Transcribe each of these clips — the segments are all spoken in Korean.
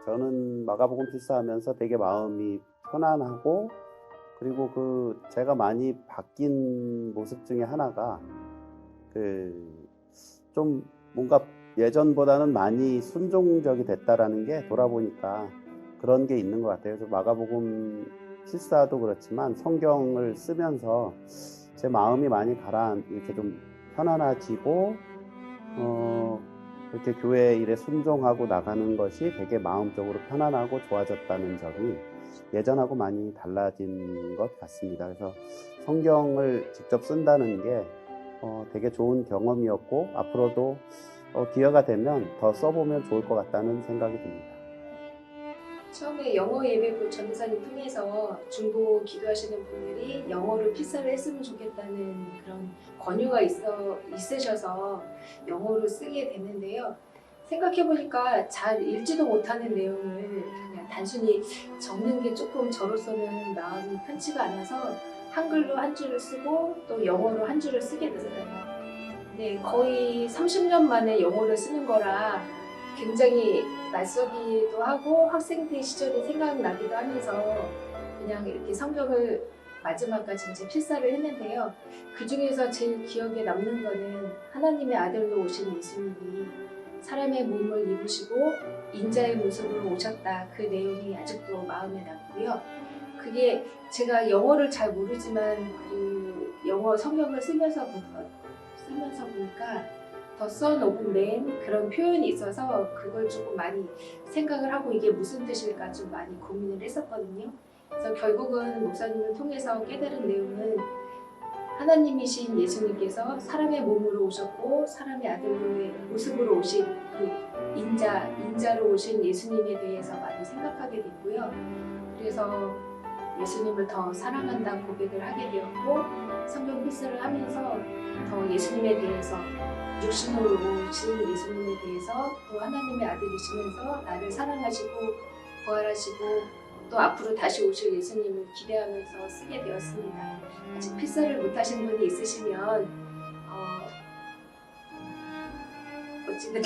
저는 마가복음 필사하면서 되게 마음이 편안하고, 그리고 제가 많이 바뀐 모습 중에 하나가 좀 뭔가 예전보다는 많이 순종적이 됐다라는 게 돌아보니까 그런 게 있는 것 같아요. 그래서 마가복음 필사도 그렇지만 성경을 쓰면서 제 마음이 많이 이렇게 좀 편안해지고, 그렇게 교회 일에 순종하고 나가는 것이 되게 마음적으로 편안하고 좋아졌다는 점이 예전하고 많이 달라진 것 같습니다. 그래서 성경을 직접 쓴다는 게 되게 좋은 경험이었고, 앞으로도 기회가 되면 더 써보면 좋을 것 같다는 생각이 듭니다. 처음에 영어 예배부 전도사님 통해서 중보 기도하시는 분들이 영어로 필사를 했으면 좋겠다는 그런 권유가 있으셔서 영어로 쓰게 됐는데요. 생각해보니까 잘 읽지도 못하는 내용을 그냥 단순히 적는 게 조금 저로서는 마음이 편치가 않아서 한글로 한 줄을 쓰고 또 영어로 한 줄을 쓰게 됐어요. 네, 거의 30년 만에 영어를 쓰는 거라 굉장히 낯설기도 하고 학생 때 시절이 생각나기도 하면서 그냥 이렇게 성경을 마지막까지 이제 필사를 했는데요. 그 중에서 제일 기억에 남는 거는 하나님의 아들로 오신 예수님이 사람의 몸을 입으시고 인자의 모습으로 오셨다. 그 내용이 아직도 마음에 남고요. 그게 제가 영어를 잘 모르지만 그 영어 성경을 쓰면서 보니까 The Son of Man 그런 표현이 있어서 그걸 조금 많이 생각을 하고 이게 무슨 뜻일까 좀 많이 고민을 했었거든요. 그래서 결국은 목사님을 통해서 깨달은 내용은 하나님이신 예수님께서 사람의 몸으로 오셨고 사람의 아들의 모습으로 오신 그 인자로 오신 예수님에 대해서 많이 생각하게 됐고요. 그래서 예수님을 더 사랑한다는 고백을 하게 되었고 성경 필사를 하면서 더 예수님에 대해서 육신으로 오신 예수님에 대해서 또 하나님의 아들이시면서 나를 사랑하시고 부활하시고 또 앞으로 다시 오실 예수님을 기대하면서 쓰게 되었습니다. 아직 필사를 못하신 분이 있으시면 어찌든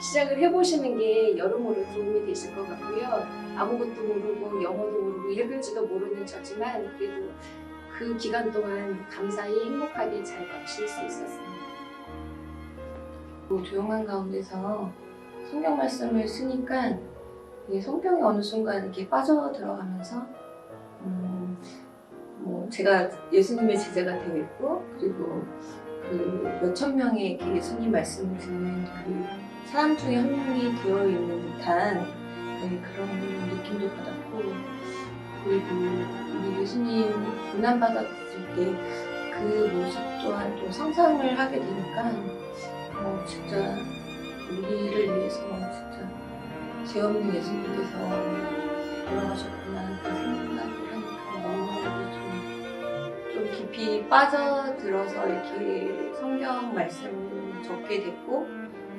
시작을 해보시는 게 여러모로 도움이 되실 것 같고요. 아무것도 모르고 영어도 모르고 읽을지도 모르는 저지만 그래도 그 기간 동안 감사히 행복하게 잘 마칠 수 있었습니다. 조용한 가운데서 성경 말씀을 쓰니까 성경이 어느 순간 이렇게 빠져들어가면서 제가 예수님의 제자가 되어 있고 그리고 그 몇천 명의 이렇게 예수님 말씀을 듣는 그 사람 중에 한 명이 되어 있는 듯한 그런 느낌도 받았고 그리고 우리 예수님 고난받았을 때 그 모습 또한 또 상상을 하게 되니까 진짜 우리를 위해서 진짜 죄 없는 예수님께서 돌아가셨구나 그 생각을 하니까 너무 좀 깊이 빠져들어서 이렇게 성경 말씀을 적게 됐고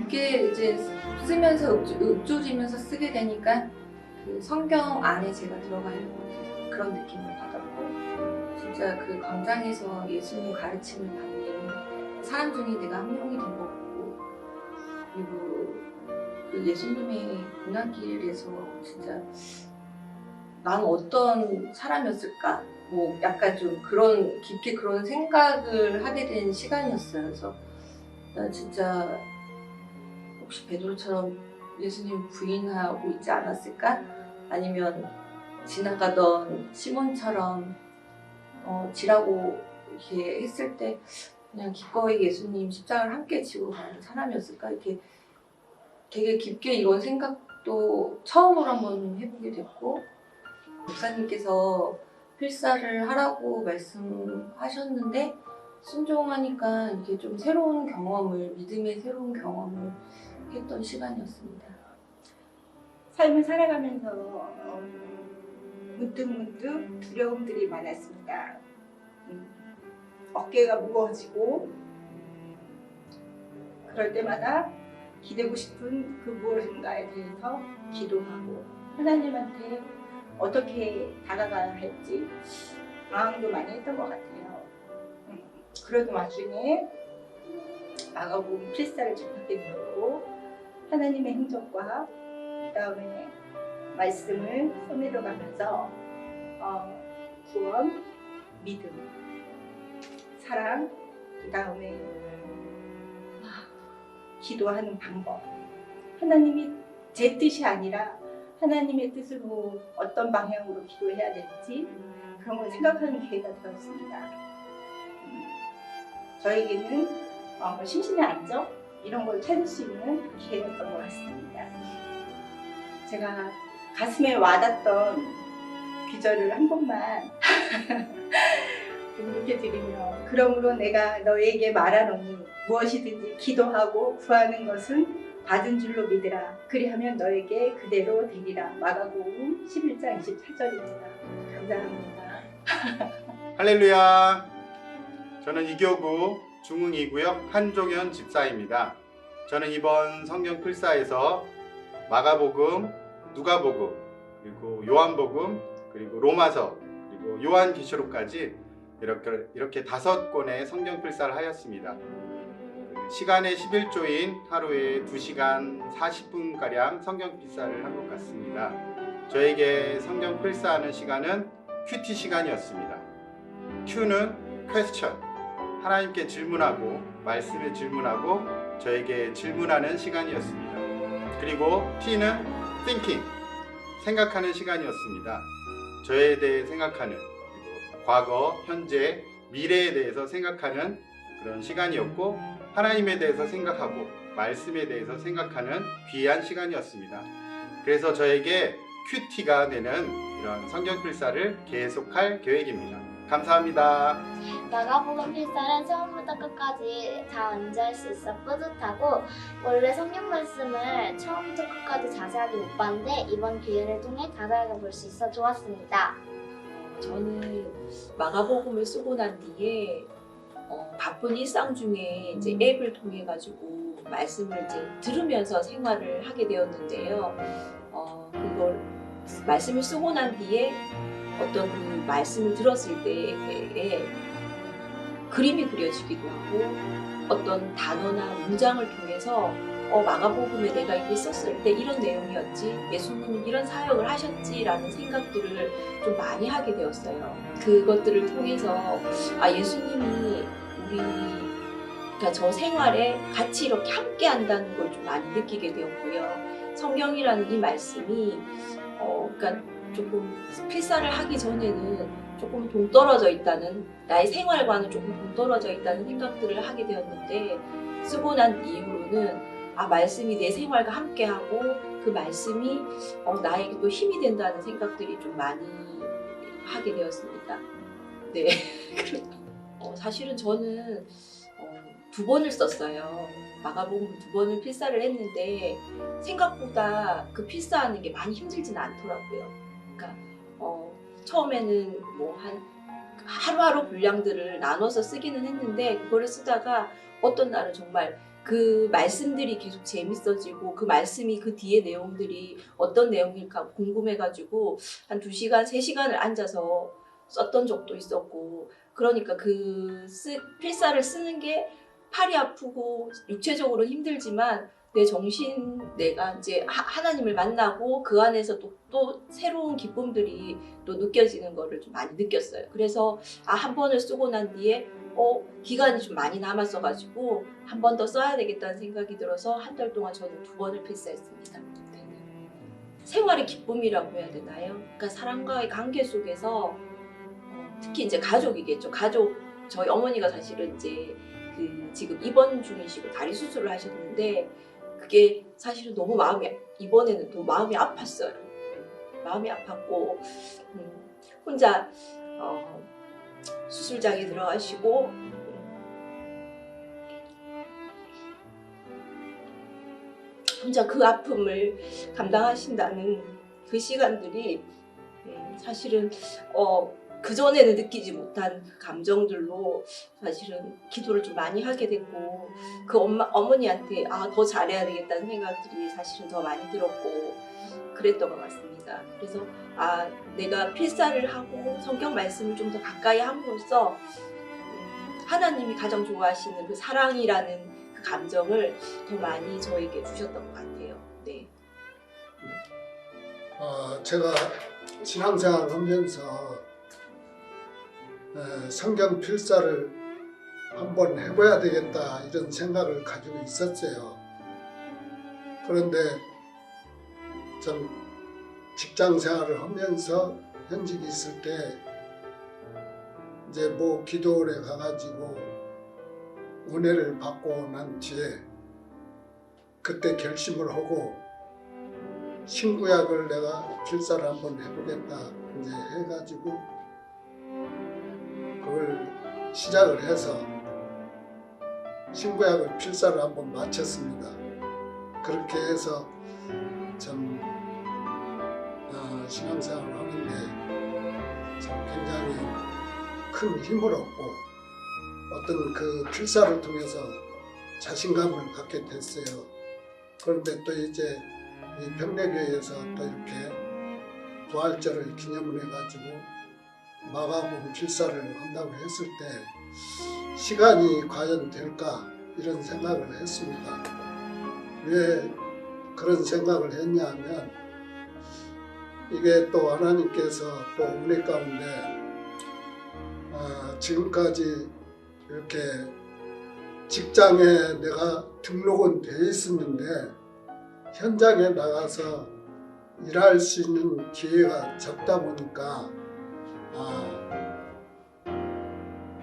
이게 이제 쓰면서 읊조리면서 쓰게 되니까 그 성경 안에 제가 들어가 있는 것 같아서 그런 느낌을 받았고 진짜 그 광장에서 예수님 가르침을 받는 사람 중에 내가 한 명이 된 것 같고 그리고 그 예수님의 고난길에서 진짜 난 어떤 사람이었을까 약간 좀 그런 깊게 그런 생각을 하게 된 시간이었어요. 그래서 난 진짜 혹시 베드로처럼 예수님 부인하고 있지 않았을까? 아니면 지나가던 시몬처럼 지라고 이렇게 했을 때 그냥 기꺼이 예수님 십자가를 함께 지고 가는 사람이었을까? 이렇게 되게 깊게 이런 생각도 처음으로 한번 해보게 됐고 목사님께서 필사를 하라고 말씀하셨는데 순종하니까 이게 좀 새로운 경험을 믿음의 새로운 경험을 했던 시간이었습니다. 삶을 살아가면서 문득문득 두려움들이 많았습니다. 어깨가 무거워지고 그럴 때마다 기대고 싶은 그 무엇인가에 대해서 기도하고 하나님한테 어떻게 다가가야 할지 방황도 많이 했던 것 같아요. 그러던 와중에 마가복음 필사를 접하게 되었고 하나님의 행적과 그다음에 말씀을 손으로 가면서 구원, 믿음, 사랑, 그다음에 기도하는 방법. 하나님이 제 뜻이 아니라 하나님의 뜻으로 어떤 방향으로 기도해야 될지 그런 걸 생각하는 기회가 되었습니다. 저에게는 심신의 안정 이런 걸 찾을 수 있는 기회였던 것 같습니다. 제가 가슴에 와닿던 귀절을 한 번만 공급해드리며 그러므로 내가 너에게 말하노니 무엇이든지 기도하고 구하는 것은 받은 줄로 믿으라. 그리하면 너에게 그대로 되리라. 마가복음 11장 24절입니다. 감사합니다. 할렐루야. 저는 이교구 중흥이구역 한종현 집사입니다. 저는 이번 성경 필사에서 마가복음, 누가복음, 그리고 요한복음, 그리고 로마서, 그리고 요한계시록까지 이렇게 5권의 성경 필사를 하였습니다. 시간의 11조인 하루에 2시간 40분가량 성경 필사를 한 것 같습니다. 저에게 성경 필사하는 시간은 큐티 시간이었습니다. Q는 question, 하나님께 질문하고 말씀에 질문하고 저에게 질문하는 시간이었습니다. 그리고 T는 thinking, 생각하는 시간이었습니다. 저에 대해 생각하는, 그리고 과거, 현재, 미래에 대해서 생각하는 그런 시간이었고 하나님에 대해서 생각하고 말씀에 대해서 생각하는 귀한 시간이었습니다. 그래서 저에게 큐티가 되는 이런 성경 필사를 계속할 계획입니다. 감사합니다. 마가복음 필사는 처음부터 끝까지 다 완주할 수 있어 뿌듯하고 원래 성경 말씀을 처음부터 끝까지 자세하게 못 봤는데 이번 기회를 통해 자세하게 볼 수 있어 좋았습니다. 저는 마가복음을 쓰고 난 뒤에 바쁜 일상 중에 이제 앱을 통해 가지고 말씀을 이제 들으면서 생활을 하게 되었는데요. 그걸 말씀을 쓰고 난 뒤에 어떤 그 말씀을 들었을 때에 그림이 그려지기도 하고 어떤 단어나 문장을 통해서 마가복음에 내가 이게 썼을 때 이런 내용이었지, 예수님은 이런 사역을 하셨지라는 생각들을 좀 많이 하게 되었어요. 그것들을 통해서 예수님이 그러니까 저 생활에 같이 이렇게 함께 한다는 걸 좀 많이 느끼게 되었고요. 성경이라는 이 말씀이 그러니까 조금 필사를 하기 전에는 조금 동떨어져 있다는, 나의 생활과는 조금 동떨어져 있다는 생각들을 하게 되었는데 쓰고 난 이후로는 말씀이 내 생활과 함께하고 그 말씀이 나에게 또 힘이 된다는 생각들이 좀 많이 하게 되었습니다. 네. 사실은 저는 2번을 썼어요. 마가복음 2번을 필사를 했는데 생각보다 그 필사하는 게 많이 힘들지는 않더라고요. 그러니까 처음에는 뭐 한 하루하루 분량들을 나눠서 쓰기는 했는데 그거를 쓰다가 어떤 날은 정말 그 말씀들이 계속 재밌어지고 그 말씀이 그 뒤에 내용들이 어떤 내용일까 궁금해가지고 한 2시간, 3시간을 앉아서 썼던 적도 있었고, 그러니까 그 필사를 쓰는 게 팔이 아프고 육체적으로 힘들지만 내 정신, 내가 이제 하나님을 만나고 그 안에서 또 새로운 기쁨들이 또 느껴지는 거를 좀 많이 느꼈어요. 그래서 한 번을 쓰고 난 뒤에 기간이 좀 많이 남았어가지고 한 번 더 써야 되겠다는 생각이 들어서 한 달 동안 저는 2번을 필사했습니다. 생활의 기쁨이라고 해야 되나요? 그러니까 사람과의 관계 속에서 특히 이제 가족이겠죠. 저희 어머니가 사실은 이제 지금 입원 중이시고 다리 수술을 하셨는데 그게 사실은 너무 이번에는 또 마음이 아팠어요. 마음이 아팠고 혼자 수술장에 들어가시고 혼자 그 아픔을 감당하신다는 그 시간들이 사실은 그전에는 느끼지 못한 감정들로 사실은 기도를 좀 많이 하게 됐고 그 어머니한테 더 잘해야 되겠다는 생각들이 사실은 더 많이 들었고 그랬던 것 같습니다. 그래서 내가 필사를 하고 성경 말씀을 좀 더 가까이 함으로써 하나님이 가장 좋아하시는 그 사랑이라는 그 감정을 더 많이 저에게 주셨던 것 같아요. 제가 신앙생활을 하면서 성경 필사를 한번 해봐야 되겠다 이런 생각을 가지고 있었어요. 그런데 좀 직장 생활을 하면서 현직이 있을 때 이제 뭐 기도원에 가가지고 은혜를 받고 난 뒤에 그때 결심을 하고 신구약을 내가 필사를 한번 해보겠다 이제 해가지고 그걸 시작을 해서 신구약을 필사를 한번 마쳤습니다. 그렇게 해서 참 신앙생활을 하는데 참 굉장히 큰 힘을 얻고 어떤 그 필사를 통해서 자신감을 갖게 됐어요. 그런데 또 이제 이 평내교회에서 또 이렇게 부활절을 기념을 해가지고 마가복음 필사를 한다고 했을 때 시간이 과연 될까 이런 생각을 했습니다. 왜 그런 생각을 했냐면 이게 또 하나님께서 또 은혜 가운데 지금까지 이렇게 직장에 내가 등록은 돼 있었는데 현장에 나가서 일할 수 있는 기회가 적다 보니까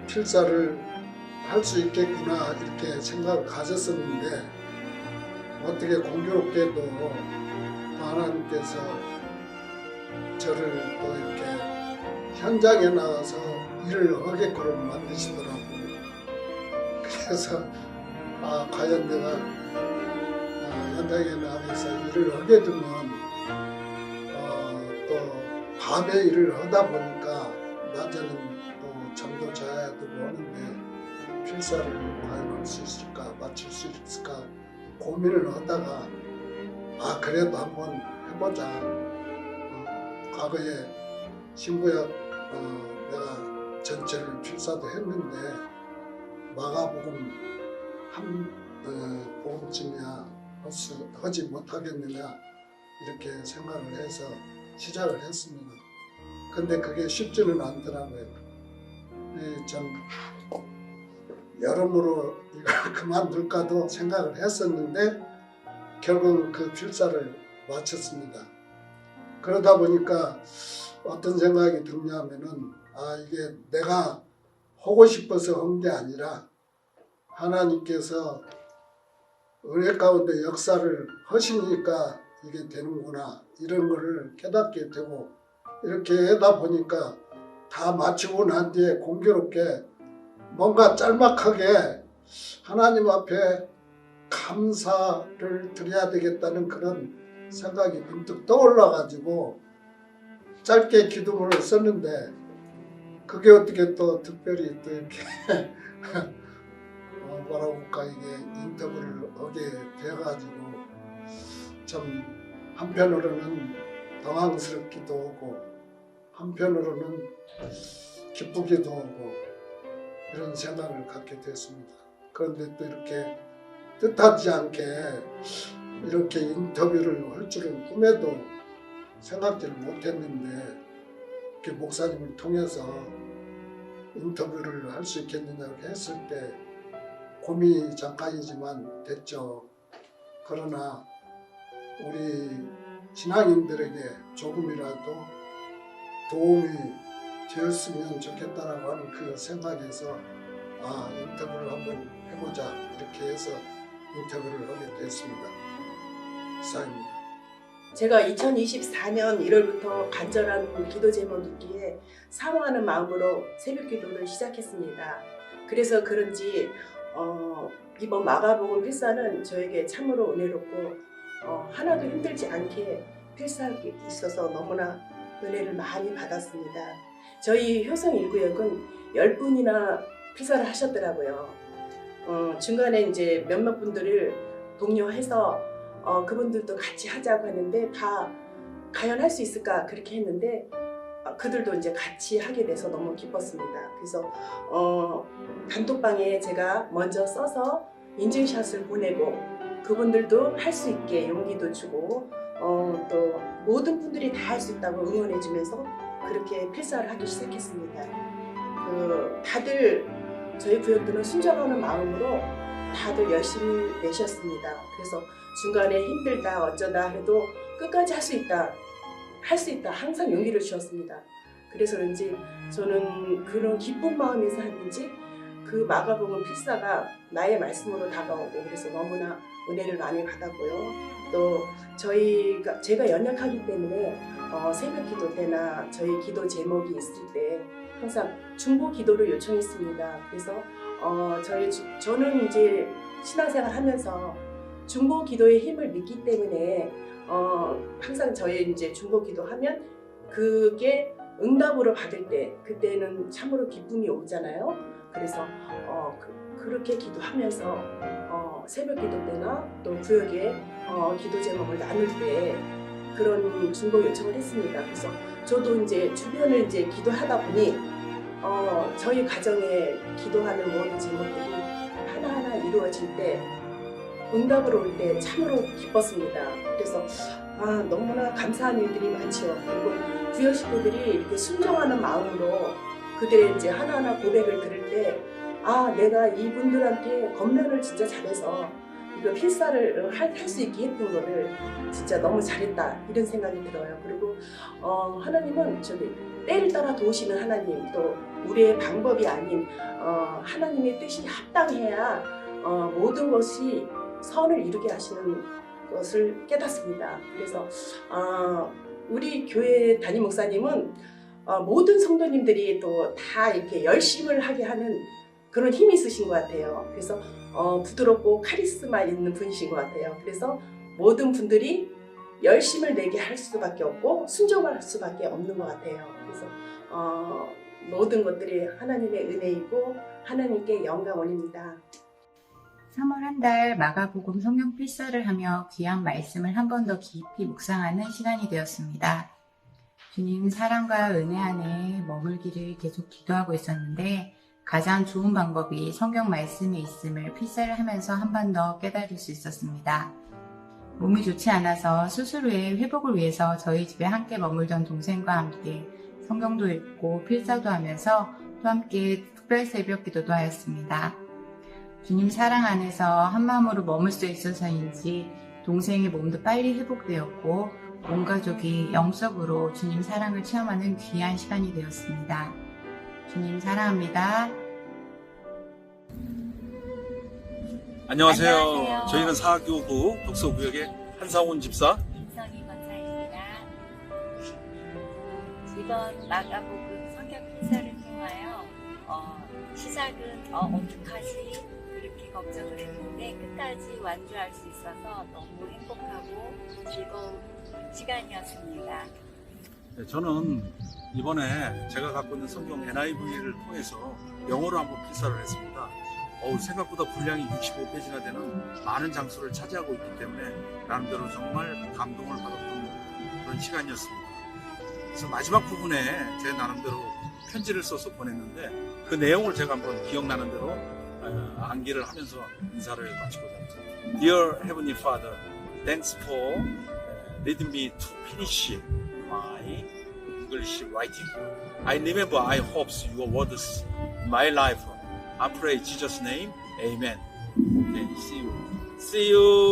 필사를 할 수 있겠구나 이렇게 생각을 가졌었는데 어떻게 공교롭게도 하나님께서 저를 또 이렇게 현장에 나가서 일을 하게끔 만드시더라고요. 그래서 과연 내가 현장에 나가서 일을 하게 되면 또 밤에 일을 하다 보니까 낮에는 또 잠도 자야 되고 하는데 필사를 과연 할 수 있을까 마칠 수 있을까 고민을 하다가 그래도 한번 해보자. 과거에 신구약 내가 전체를 필사도 했는데 마가복음 한 복음쯤이야 하지 못하겠느냐 이렇게 생각을 해서 시작을 했습니다. 근데 그게 쉽지는 않더라고요. 좀 여러모로 이걸 그만둘까도 생각을 했었는데 결국 그 필사를 마쳤습니다. 그러다 보니까 어떤 생각이 드냐면은 이게 내가 하고 싶어서 한 게 아니라 하나님께서 은혜 가운데 역사를 하시니까 이게 되는구나 이런 거를 깨닫게 되고 이렇게 하다 보니까 다 마치고 난 뒤에 공교롭게 뭔가 짤막하게 하나님 앞에 감사를 드려야 되겠다는 그런 생각이 문득 떠올라가지고 짧게 기도문을 썼는데 그게 어떻게 또 특별히 또 이렇게 뭐라고 할까 이게 인터뷰를 하게 돼가지고 참 한편으로는 당황스럽기도 하고 한편으로는 기쁘기도 하고 이런 생각을 갖게 됐습니다. 그런데 또 이렇게 뜻하지 않게 이렇게 인터뷰를 할 줄은 꿈에도 생각지를 못했는데 이렇게 목사님을 통해서 인터뷰를 할 수 있겠느냐고 했을 때 고민이 잠깐이지만 됐죠. 그러나 우리 신앙인들에게 조금이라도 도움이 되었으면 좋겠다라고 하는 그 생각에서 인터뷰를 한번 해보자 이렇게 해서 인터뷰를 하게 됐습니다. 이상입니다. 제가 2024년 1월부터 간절한 기도 제목 듣기에 사모하는 마음으로 새벽 기도를 시작했습니다. 그래서 그런지 이번 마가복음 필사는 저에게 참으로 은혜롭고 하나도 힘들지 않게 필사하게 있어서 너무나 은혜를 많이 받았습니다. 저희 효성 1구역은 10분이나 필사를 하셨더라고요. 중간에 이제 몇몇 분들을 독려해서 그분들도 같이 하자고 했는데 다 과연 할 수 있을까 그렇게 했는데 그들도 이제 같이 하게 돼서 너무 기뻤습니다. 그래서 단톡방에 제가 먼저 써서 인증샷을 보내고 그분들도 할 수 있게 용기도 주고 또 모든 분들이 다 할 수 있다고 응원해주면서 그렇게 필사를 하기 시작했습니다. 다들 저희 구역들은 순종하는 마음으로 다들 열심히 내셨습니다. 그래서 중간에 힘들다 어쩌다 해도 끝까지 할 수 있다 항상 용기를 주었습니다. 그래서 그런지 저는 그런 기쁜 마음에서 하는지 그 마가복음 필사가 나의 말씀으로 다가오고 그래서 너무나 은혜를 많이 받았고요. 또 제가 연약하기 때문에 새벽 기도 때나 저희 기도 제목이 있을 때 항상 중보 기도를 요청했습니다. 그래서 저는 이제 신앙생활 하면서 중보 기도의 힘을 믿기 때문에 항상 저희 이제 중보 기도하면 그게 응답으로 받을 때 그때는 참으로 기쁨이 오잖아요. 그래서 그렇게 기도하면서 새벽 기도 때나 또 구역에 기도 제목을 나눌 때 그런 중보 요청을 했습니다. 그래서 저도 이제 주변을 이제 기도하다 보니 저희 가정에 기도하는 모든 제목들이 하나하나 이루어질 때 응답으로 올 때 참으로 기뻤습니다. 그래서 너무나 감사한 일들이 많죠. 그리고 구역 식구들이 이렇게 순종하는 마음으로 그들의 이제 하나하나 고백을 들을 때 내가 이분들한테 겉면을 진짜 잘해서 이거 필사를 할 수 있게 했던 거를 진짜 너무 잘했다 이런 생각이 들어요. 그리고 하나님은 때를 따라 도우시는 하나님, 또 우리의 방법이 아닌 하나님의 뜻이 합당해야 모든 것이 선을 이루게 하시는 것을 깨닫습니다. 그래서 우리 교회 담임 목사님은 모든 성도님들이 또 다 이렇게 열심을 하게 하는 그런 힘이 있으신 것 같아요. 그래서 부드럽고 카리스마 있는 분이신 것 같아요. 그래서 모든 분들이 열심을 내게 할 수밖에 없고 순종할 수밖에 없는 것 같아요. 그래서 모든 것들이 하나님의 은혜이고 하나님께 영광 올립니다. 3월 한 달 마가복음 성경 필사를 하며 귀한 말씀을 한 번 더 깊이 묵상하는 시간이 되었습니다. 주님 사랑과 은혜 안에 머물기를 계속 기도하고 있었는데 가장 좋은 방법이 성경 말씀에 있음을 필사를 하면서 한 번 더 깨달을 수 있었습니다. 몸이 좋지 않아서 수술 후에 회복을 위해서 저희 집에 함께 머물던 동생과 함께 성경도 읽고 필사도 하면서 또 함께 특별 새벽 기도도 하였습니다. 주님 사랑 안에서 한마음으로 머물 수 있어서인지 동생의 몸도 빨리 회복되었고 온 가족이 영적으로 주님 사랑을 체험하는 귀한 시간이 되었습니다. 주님 사랑합니다. 안녕하세요. 저희는 사교구 독서구역의 한상훈 집사 김성희 권사입니다. 이번 마가복음 성경 필사를 통하여 시작은 어떡하지 그렇게 걱정을 했는데 끝까지 완주할 수 있어서 너무 행복하고 즐거운 시간이었습니다. 네, 저는 이번에 제가 갖고 있는 성경 NIV를 통해서 영어로 한번 필사를 했습니다. 생각보다 분량이 65페이지나 되는 많은 장소를 차지하고 있기 때문에 나름대로 정말 감동을 받았던 그런 시간이었습니다. 그래서 마지막 부분에 제 나름대로 편지를 써서 보냈는데 그 내용을 제가 한번 기억나는 대로 암기를 하면서 인사를 마치고자 합니다. Dear Heavenly Father, thanks for leading me to finish my English writing. I remember I hope your words in my life. I pray in Jesus' name. Amen. Okay, see you. See you.